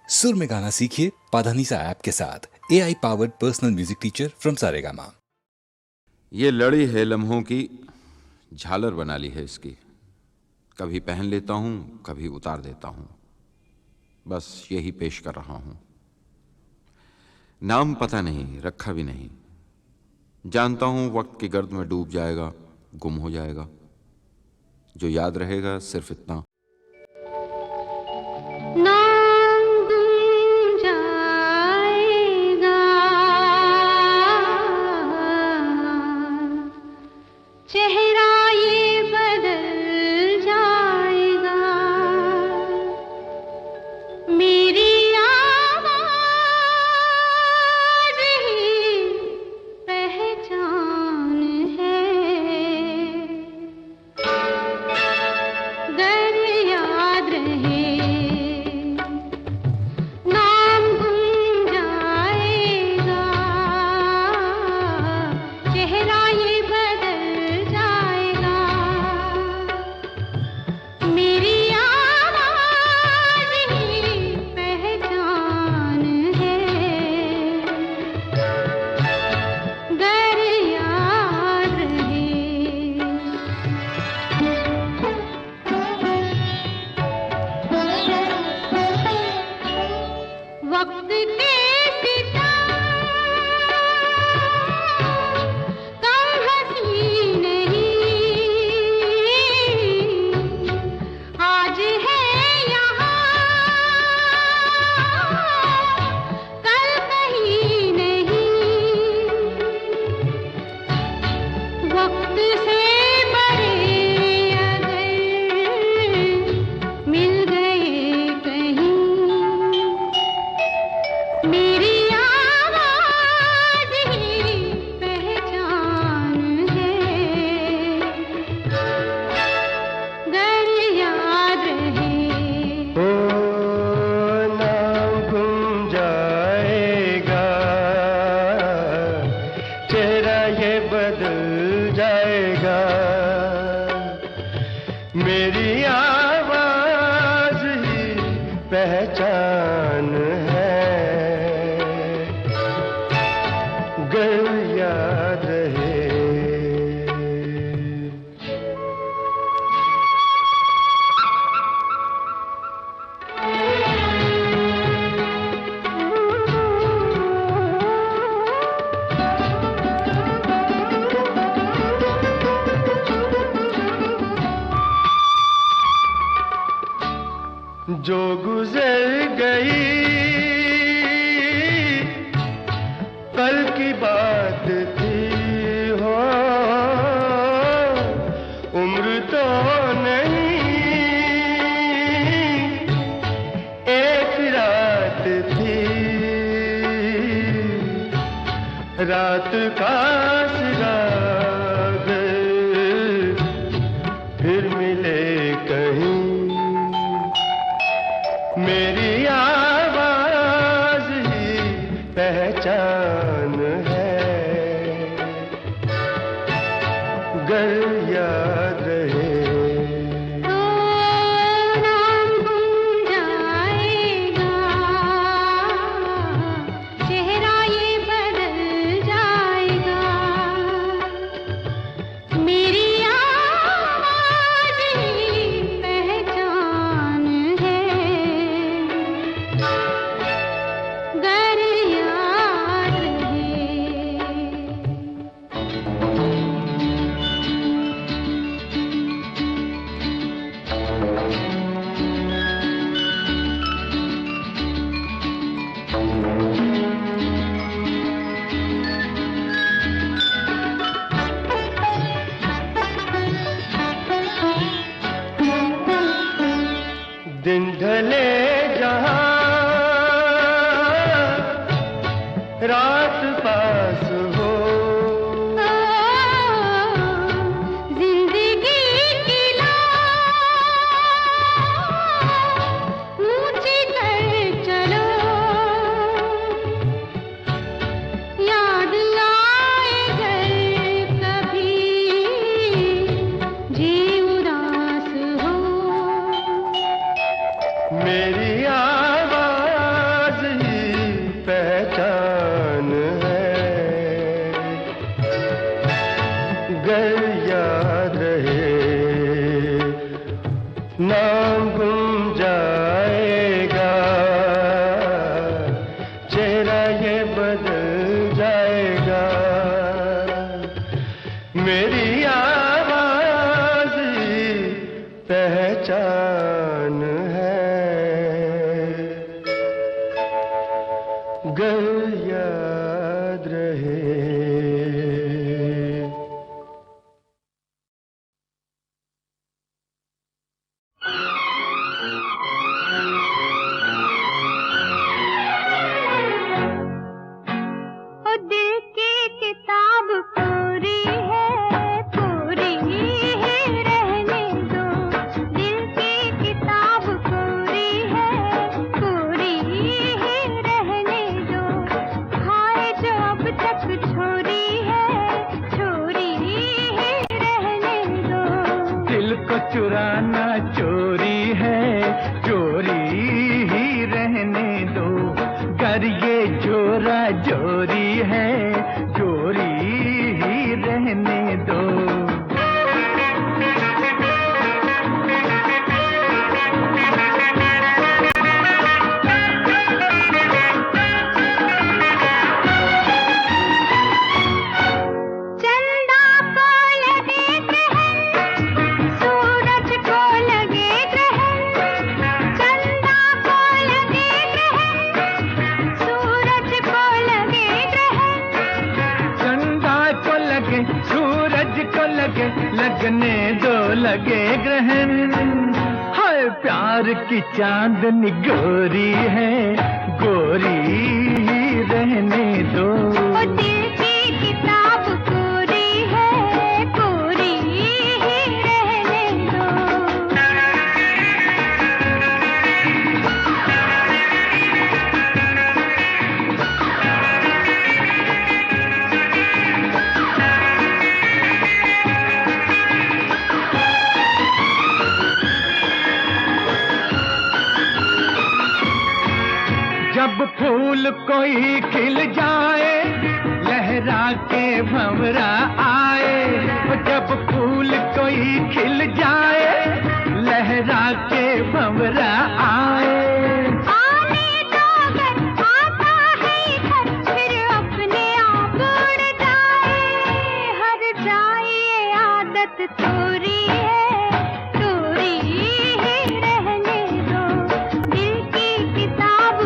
सुर में गाना सीखिए पाधानीसा ऐप के साथ। AI powered personal music teacher from Saregama. ये लड़ी है लम्हों की, झालर बना ली है इसकी। कभी पहन लेता हूँ, कभी उतार देता हूँ, बस यही पेश कर रहा हूँ। नाम पता नहीं, रखा भी नहीं। जानता हूँ वक्त की गर्द में डूब जाएगा, गुम हो जाएगा। जो याद रहेगा सिर्फ इतना, मेरी आवाज ही पहचान है, गर याद रहे। जो गुजर गई कल की बात थी, हो उम्र तो नहीं एक रात थी, रात का सिराग फिर मिले कहीं। मेरी आवाज ही पहचान है, गर याद रहे। अगर याद रहे। चुराना चोरी है, चोरी ही रहने दो। गर ये जोरा जोरी है, चोरी ही रहने दो। लगने दो लगे ग्रहण, हाय प्यार की चांदनी गोरी है, गोरी ही रहने दो। दिल की किताब कोरी है, कोरी ही रहने दो। जब फूल कोई खिल जाए, लहरा के भंवरा आए। जब फूल कोई खिल जाए, लहरा के भंवरा आए। आने दो अगर आता है इधर, फिर अपने आप उड़ जाए। हर जाए ये आदत तोरी है, तोरी ही रहने दो। दिल की किताब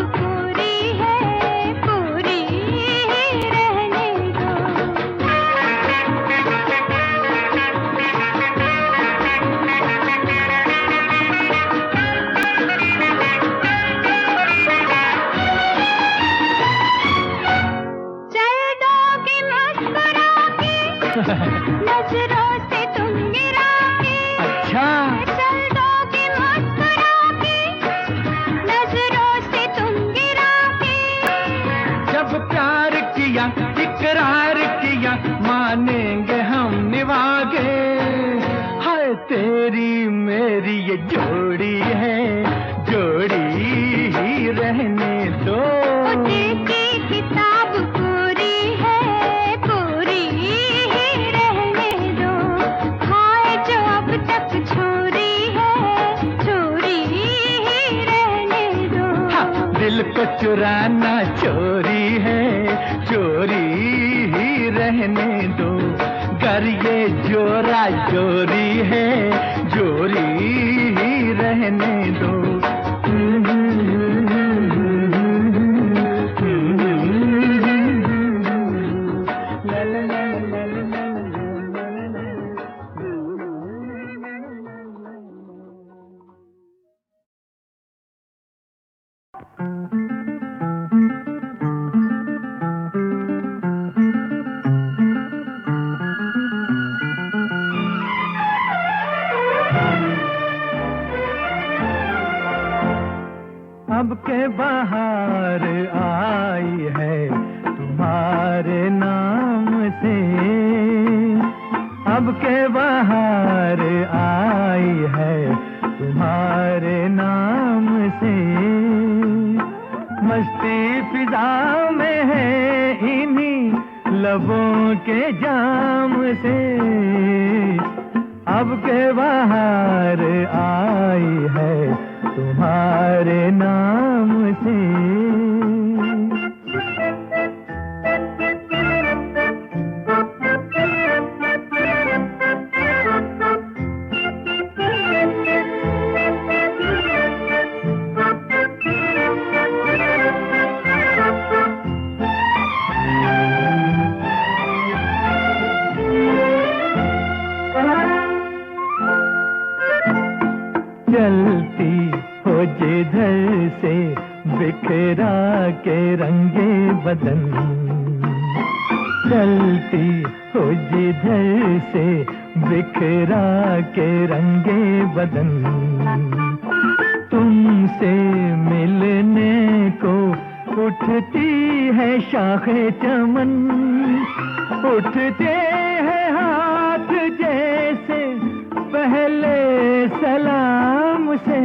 नजरों से तुम गिरा के, अच्छा चल दोगे मुस्कुरा के, नजरों से तुम गिरा के। जब प्यार किया इकरार किया, मानेंगे हम निभागे। हाय तेरी मेरी ये जोड़ी है, जोड़ी ही रहने दो। दिल की किताब कोरी है, कोरी दिल को चुराना चोरी है, चोरी ही रहने दो। गर ये जोरा जोरी है, जोरी ही रहने दो। अब के बहार आई है तुम्हारे नाम से, अब के बहार आई है तुम्हारे नाम से। मस्ती फिजा में है इन्हीं लबों के जाम से। अब के बहार आई है तुम्हारे नाम से। बिखरा के रंगे बदन, चलती हो जिधर से बिखरा के रंगे बदन, तुमसे मिलने को उठती है शाखे चमन, उठते हैं हाथ जैसे पहले सलाम से,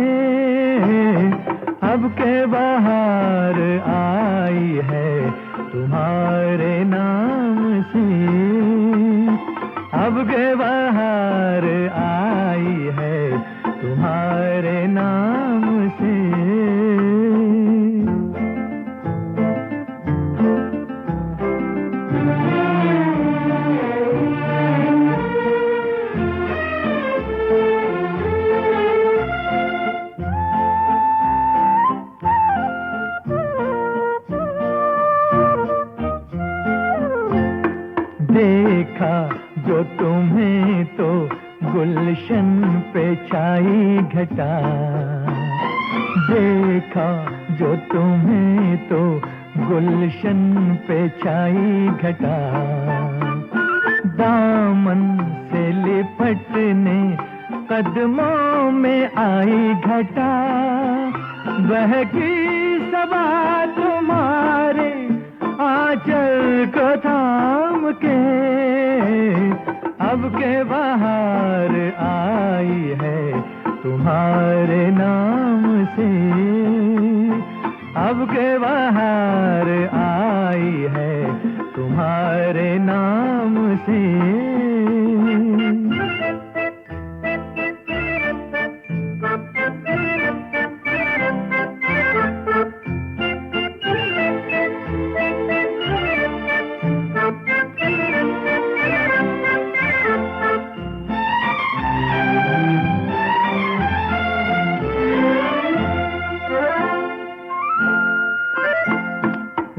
अब के बाहर आई है तुम्हारे नाम से, अब के बाहर आई है तुम्हारे नाम से। देखा जो तुम्हें तो गुलशन पे छाई घटा, देखा जो तुम्हें तो गुलशन पे छाई घटा, दामन से लिपटने कदमों में आई घटा, बहकी सबा तुम्हारे आंचल को थाम के, अब के बाहर आई है तुम्हारे नाम से, अब के बाहर आई है तुम्हारे नाम से।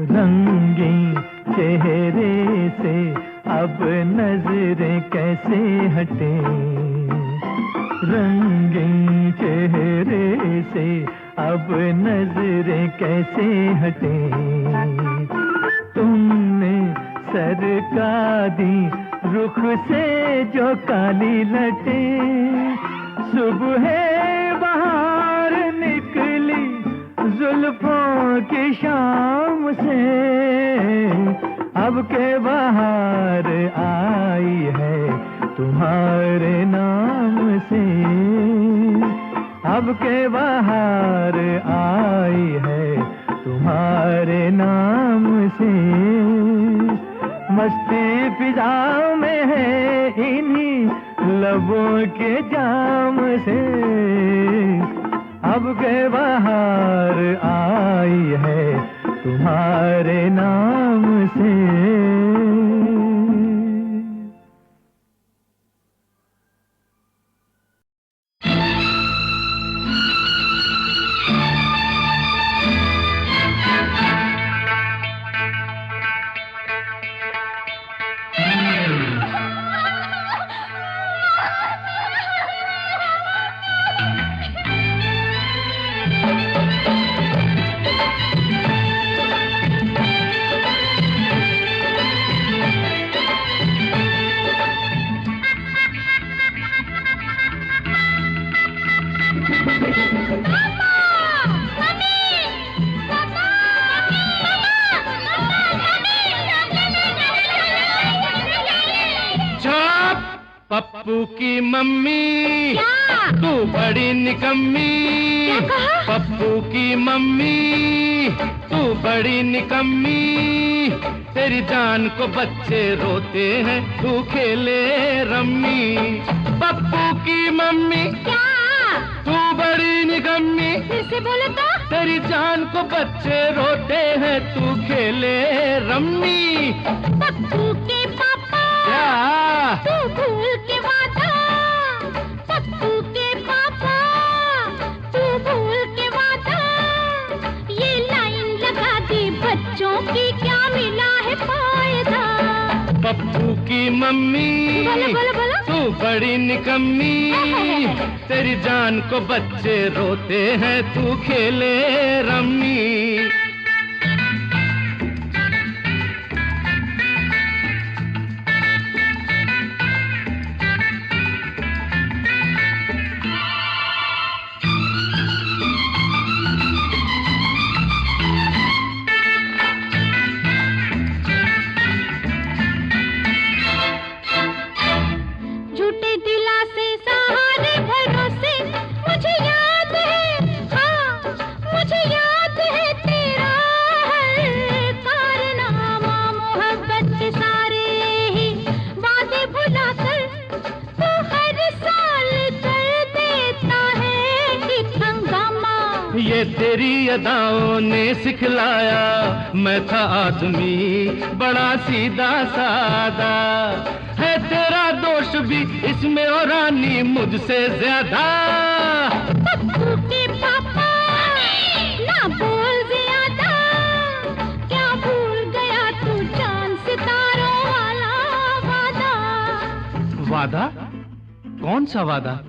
रंगीन चेहरे से अब नजरें कैसे हटे, रंगीन चेहरे से अब नजरें कैसे हटे, तुमने सरका दी रुख से जो काली लटे, सुबह बाहर निकली जुल्फों की शाम से, अब के बाहर आई है तुम्हारे नाम से, अब के बाहर आई है तुम्हारे नाम से। मस्ती फिजा में है इन्हीं लबों के जाम से, अब के बाहर आई है तुम्हारे नाम से। पप्पू की मम्मी तू बड़ी निकम्मी, पप्पू की मम्मी तू बड़ी निकम्मी, तेरी जान को बच्चे रोते हैं तू खेले रम्मी। पप्पू की मम्मी तू बड़ी निकम्मी, फिर से बोलो तो। तेरी जान को बच्चे रोते हैं तू खेले रम्मी। पप्पू के पापा क्या तू भूल के वादा, पप्पू के पापा तू भूल के वादा, ये लाइन लगा दी बच्चों की क्या मिला है फायदा। पप्पू की मम्मी बोलो बोलो बोलो। तू बड़ी निकम्मी, तेरी जान को बच्चे रोते हैं तू खेले रम्मी। अदाओं ने सिखलाया, मैं था आदमी बड़ा सीधा सादा। है तेरा दोष भी इसमें ओ रानी मुझसे ज्यादा। पप्पू के पापा ना बोल ज्यादा, क्या भूल गया तू चांद सितारों वाला वादा। वादा? कौन सा वादा?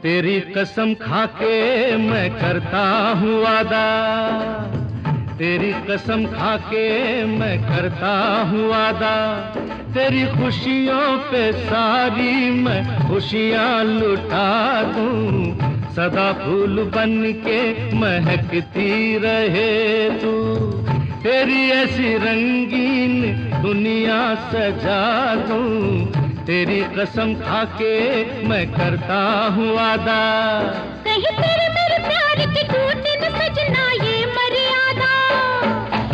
तेरी कसम खाके मैं करता हूँ वादा, तेरी कसम खाके मैं करता हूँ वादा। तेरी खुशियों पे सारी मैं खुशियाँ लुटा दूँ, सदा फूल बन के महकती रहे तू। तेरी ऐसी रंगीन दुनिया सजा दूँ, तेरी कसम खाके मैं करता हूँ वादा। कहीं तेरे मेरे प्यार की टूटे न सजना ये मर्यादा।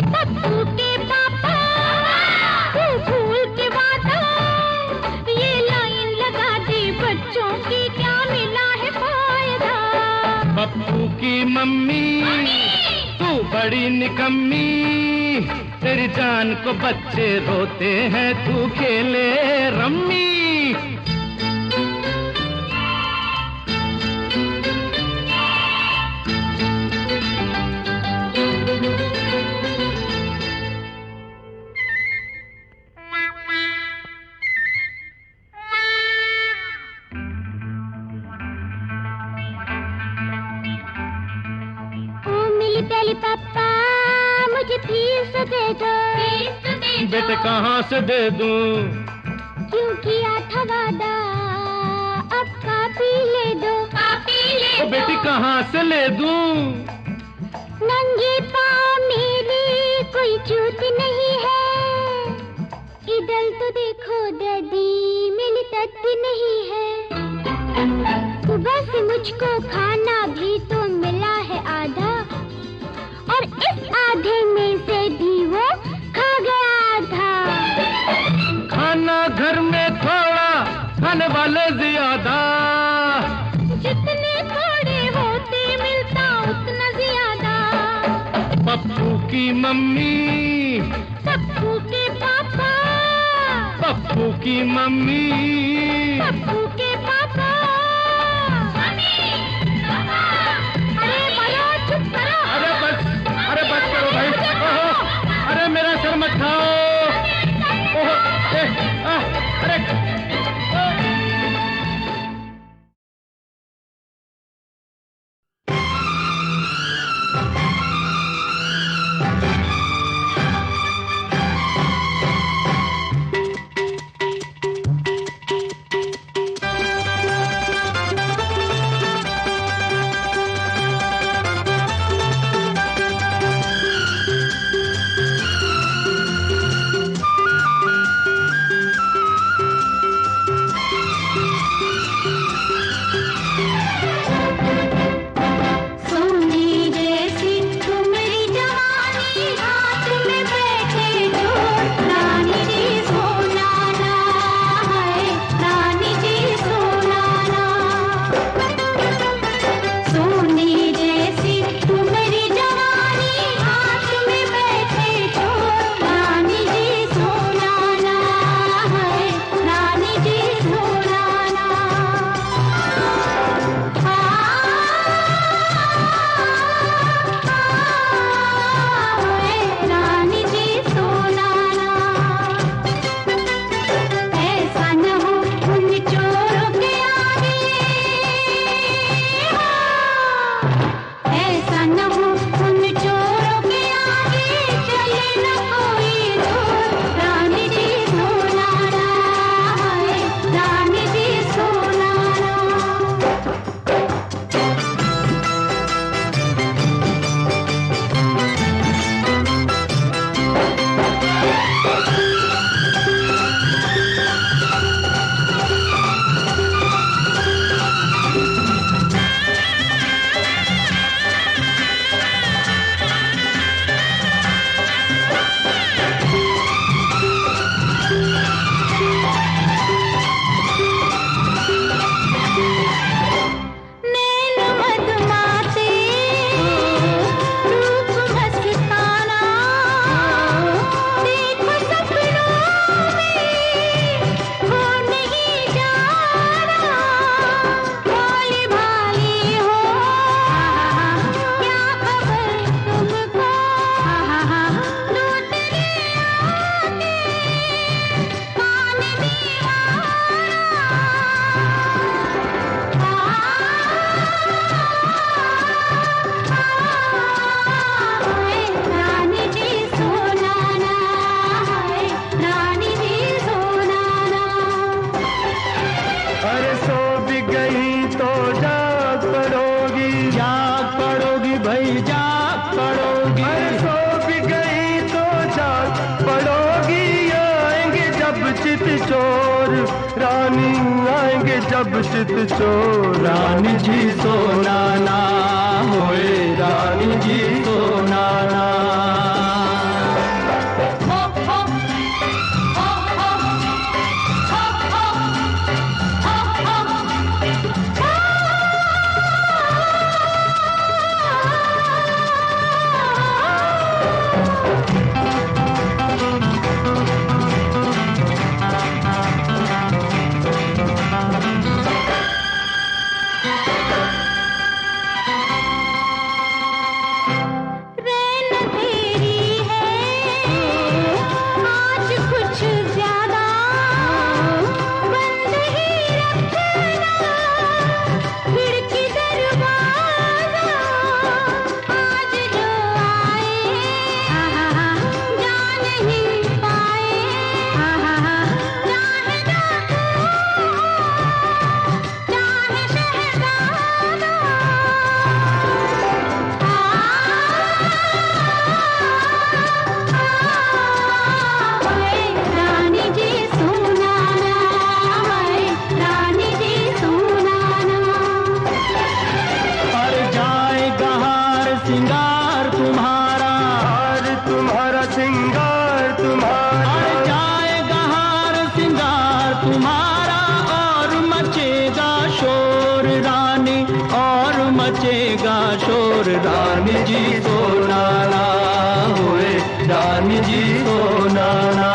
पप्पू के पापा तू भूल के वादा, ये लाइन लगा दी बच्चों की क्या मिला है फायदा। पप्पू की मम्मी तू बड़ी निकम्मी, तेरी जान को बच्चे रोते हैं तू खेले रम्मी। पहले पापा मुझे फीस दे दो। बेटे कहाँ से दे दूं? क्यों किया था वादा, अब कापी ले दो। ओ बेटी कहाँ से ले दूं? नंगे पाँव मेरे कोई चूत नहीं है, इधर तो देखो दादी मेरी तत नहीं है। सुबह से मुझको खाना भी तो मिला है आधा, और इस आधे में से भी वो खा गया था। खाना घर में थोड़ा, खाने वाले ज्यादा। जितने थोड़े होते मिलता उतना ज्यादा। पप्पू की मम्मी, पप्पू के पापा, पप्पू की मम्मी, पप्पू के पापा। अरे बड़ो चुप करो। अरे बस करो भाई। ओहो, अरे मेरा सर मत खाओ। ओहो, अरे गई तो जाग पड़ोगी, जाग पड़ोगी भाई जाग पड़ोगी, अरे सो भी गई तो जाग पड़ोगी। आएंगे जब चित चोर रानी, आएंगे जब चित चोर। रानी जी सोना ना होए, रानी जी सोना ना। सिंगार तुम्हारा, हार तुम्हारा सिंगार तुम्हारा, जाएगा हार सिंगार तुम्हारा, और मचेगा शोर रानी, और मचेगा शोर। रानी जी सोना ना होए, रानी जी सोना ना।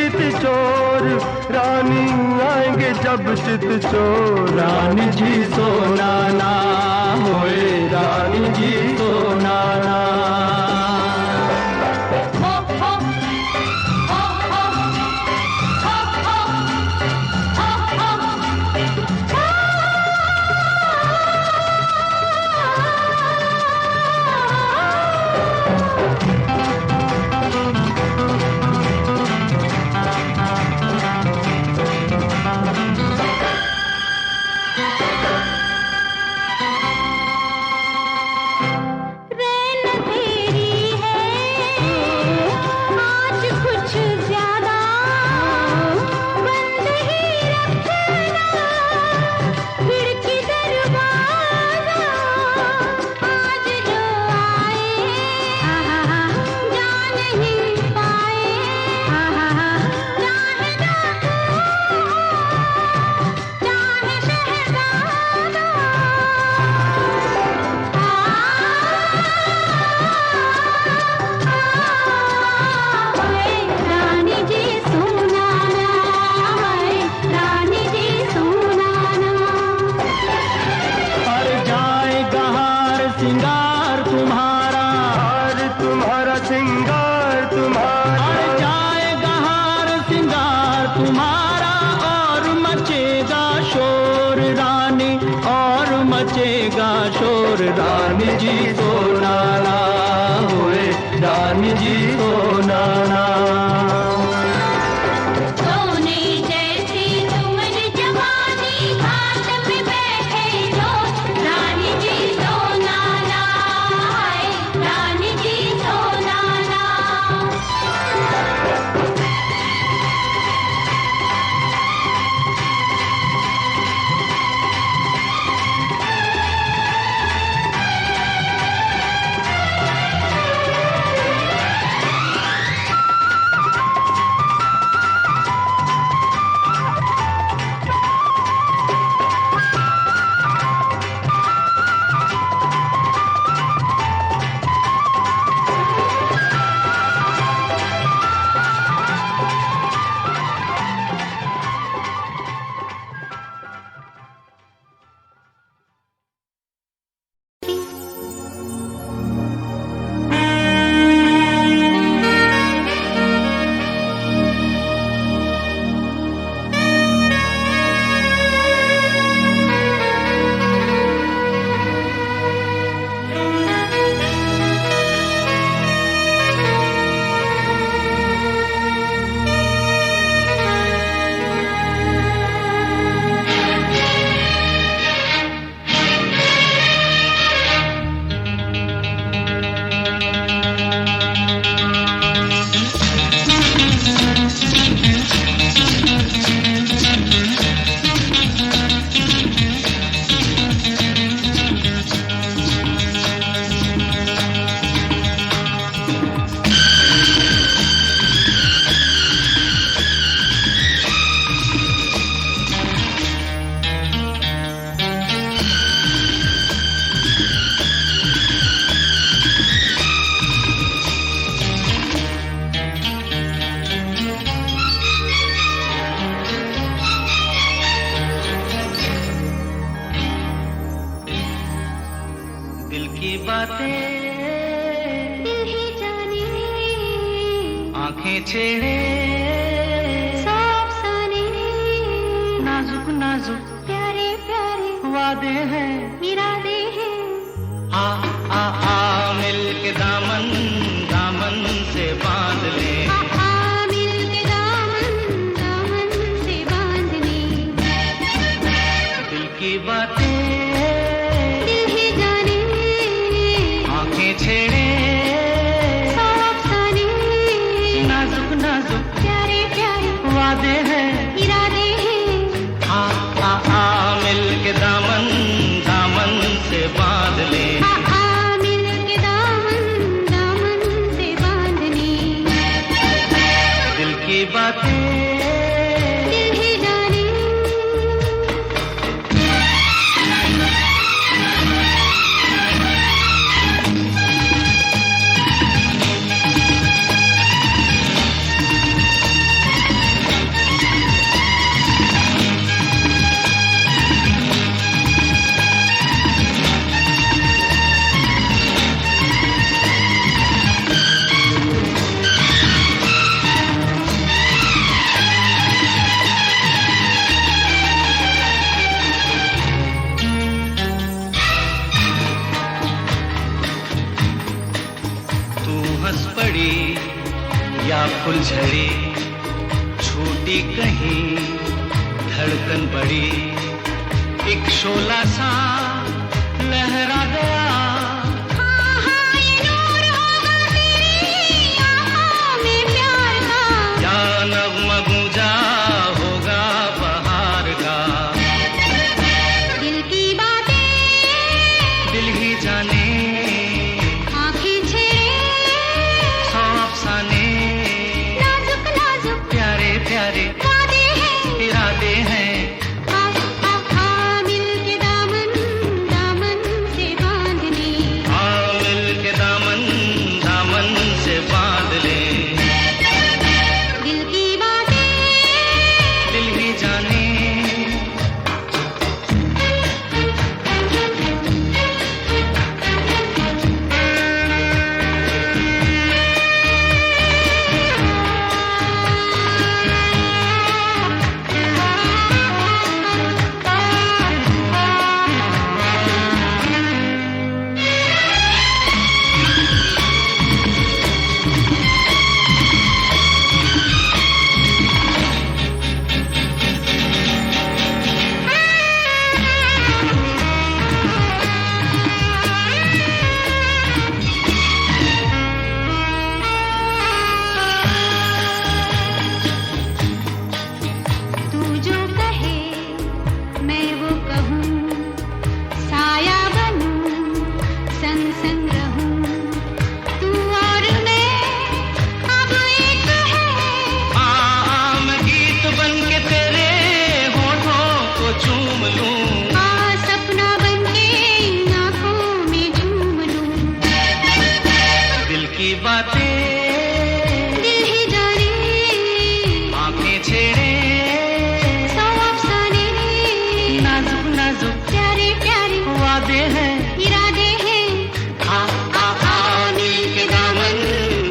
चित चोर, रानी आएंगे जब चित चोर। रानी जी सोना ना होए, रानी जी सोना ना। रानी जी सोना ना होए, रानी जी सोना ना। सोने जैसी तुम्हारी जवानी, घाट पे बैठे जो, रानी जी सोना ना है, रानी जी सोना ना। दिल की बातें दिल ही जाने, आंखें छेड़े साफ साने, नाजुक नाजुक प्यारे प्यारे वादे हैं, इरादे हैं। आ आ आ मिल के दामन दामन से बांध ले, मिल के दामन दामन से बांधने। दिल की बातें दिल ही जाने, आंखें छेड़े साफ साने, नाजुक नाजुक प्यारे प्यारे वादे हैं, इरादे हैं। आ मिल के दामन दामन से बांध ले, मिल के दामन दामन से बांधने। दिल की बातें दिल ही जाने, फुलझड़ी छूटी कहीं धड़कन बड़ी, एक शोला सा लहरा गया। हाँ हाँ ये नूर होगा तेरी आँखों में प्यार का, या नग़्मा गूंजा होगा बहार का। दिल की बातें दिल ही जाने, आँखें छेड़े सौ अफसाने, नाजुक नाजुक प्यारे प्यारे वादे हैं, इरादे हैं। मिल के दामन दामन से बांध ले, हाँ मिल के दामन दामन से बांध ले। दिल की बातें दिल ही जाने, तू जो कहे मैं वो कहूँ, साया बनूं संग संग रहूं, तू और मैं अब एक है। मैं गीत बन के तेरे होठों को चूम लूं। सपना बनके इन आँखों में झूम लूं, दिल की बातें दिल ही जाने, आंखें छेड़े, सौ अफसाने, नाजुक नाजुक प्यारे प्यारे वादे हैं। इरादे हैं। मिल के दामन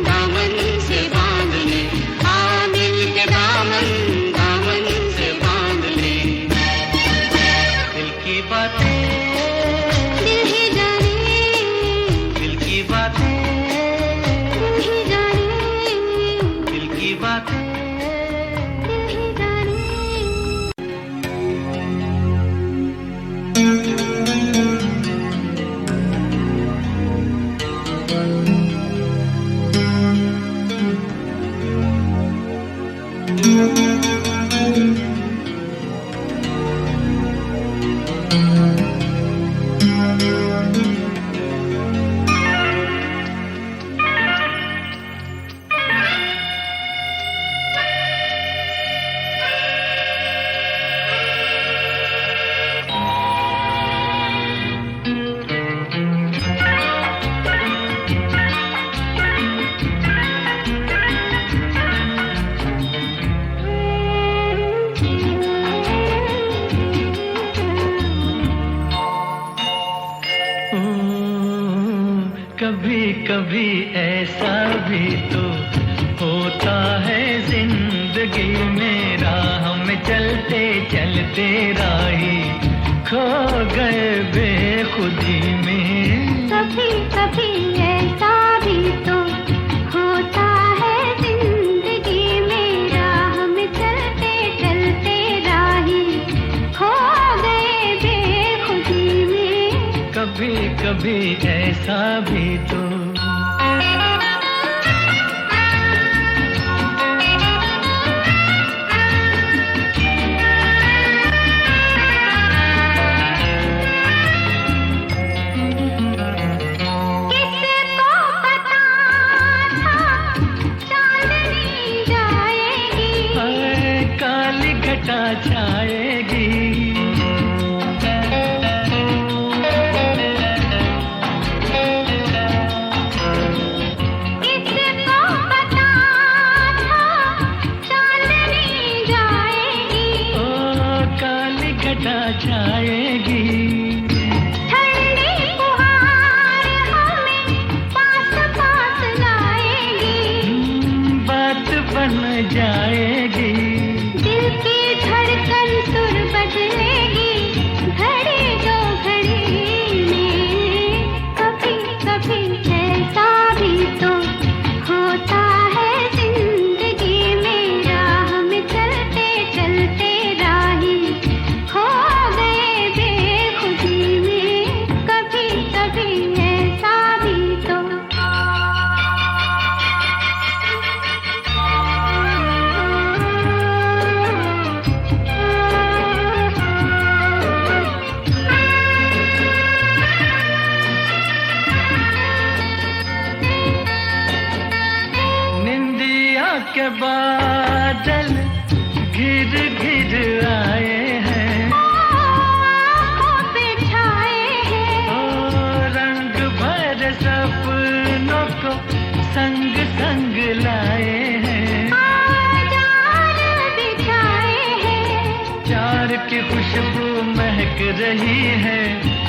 दामन से बांध ले, मिल के दामन दामन से बांध ले। दिल की बातें दिल ही जाने, दिल की बातें दिल ही जाने, दिल की बातें। दिल ही जाने। कभी कभी ऐसा भी तो होता है जिंदगी में, राह में चलते चलते राही खो गए बेखुदी में। कभी कभी ऐसा भी तो होता है जिंदगी में, राह में चलते चलते राही खो गए बेखुदी में। कभी कभी ऐसा भी तो। किसको पता था चांदनी जाएगी, हाय काली घटा छाएगी। किसको पता था चांदनी जाएगी, ओ काली घटा छाएगी। ठंडी फुहार हमें पास पास लाएगी, बात बन जाएगी। दिल की धड़कन सुर बदलेगी, घड़ी जो घड़ी में। कभी कभी ऐसा भी तो होता है जिंदगी धड़क रही है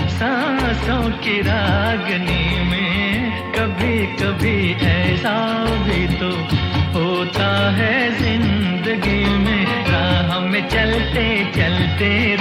सांसों की रागनी में। कभी कभी ऐसा भी तो होता है जिंदगी में, राह में चलते चलते